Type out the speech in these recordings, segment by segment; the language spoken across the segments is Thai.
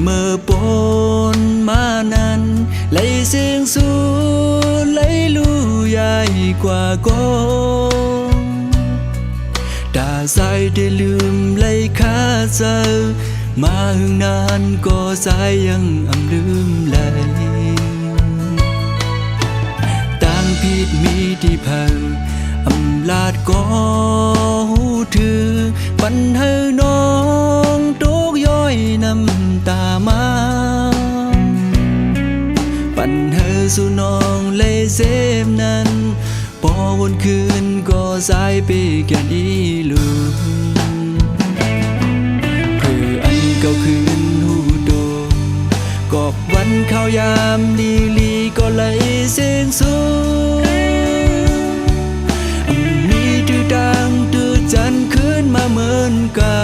เมื่อปนมานั้นไหลเสียงสูไหลลู่ใหญ่กว่าก็ตาใจได้ลืมไหลข้าเจอมาหึงนานก็ใจยังลืมไหลต่างผิดมีที่เพิ่งลาดก็หูถือปันให้น้องตกย้อยน้ำตามาปันให้สู่น้องเลยเซมนั้นพอวนคืนก็สายไปกันอีลืมเพื่ออันเก่าคืนหูโดกอบวันเข้ายามลีลีก็เลยเสียงสูดังตื่นจันคืนมาเหมือนเก่า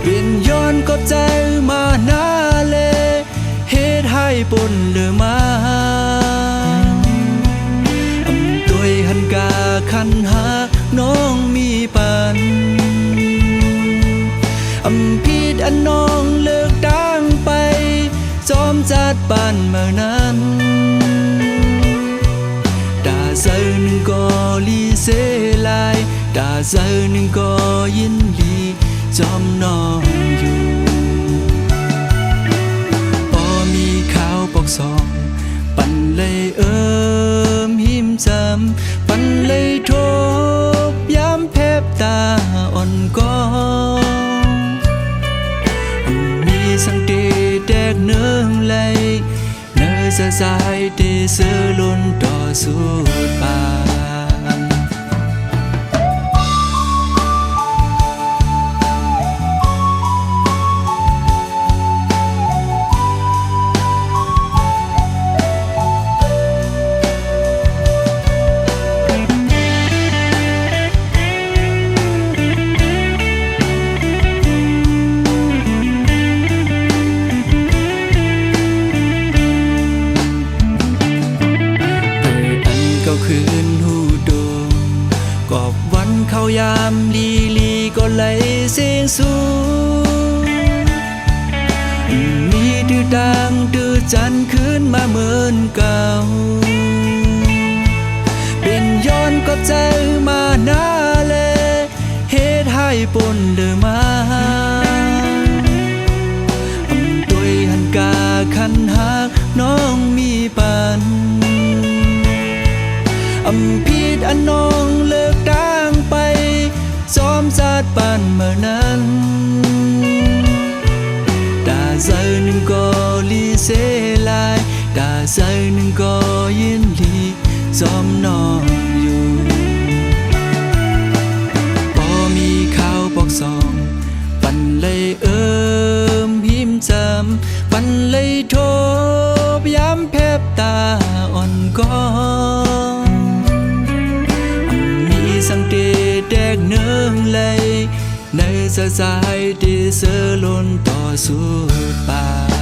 เปลี่ยนย้อนก็ใจมาหน้าเลเหตุให้ปนเลือมาตัวหันกาคันหาน้องมีปันผิดอันน้องเลิกดังไปจอมจัดปันเมื่อนั้นเจอหนึ่งก็ลีเสลายตาเจอหนึ่งก็ยินลีจอมน้องอยู่พอมีข่าวปอกสองปันเลยหิมจำปันเลยทบย้ำแพบตาอ่อนก็มีสังเตแดกเนื้อเลยเนื้อสะสายเตเสือล้นต่อสุดปานคืนหูโดกอบวันเข้ายามลีลีก็ไหลเสียงสูมีดื้อดังดื้อจันคืนมาเหมือนเก่าเป็นย้อนก็ใจมาหน้าเลเหตุให้ปนเลือมาตัวหันกาคันหักน้องมีปันผิดอันน้องเลิกดังไปจอมจัดปันเมื่อนั้นตาใจหนึ่งก็ลีเสลายตาใจหนึ่งก็ยินลีจอมน้องอยู่พอมีข่าวปอกสองปันเลยหิมจำปันเลยทบย้ำแพบตาอ่อนก็สังเตแดกเนื้อเลยในสะสายที่เสือล้นต่อสุดปา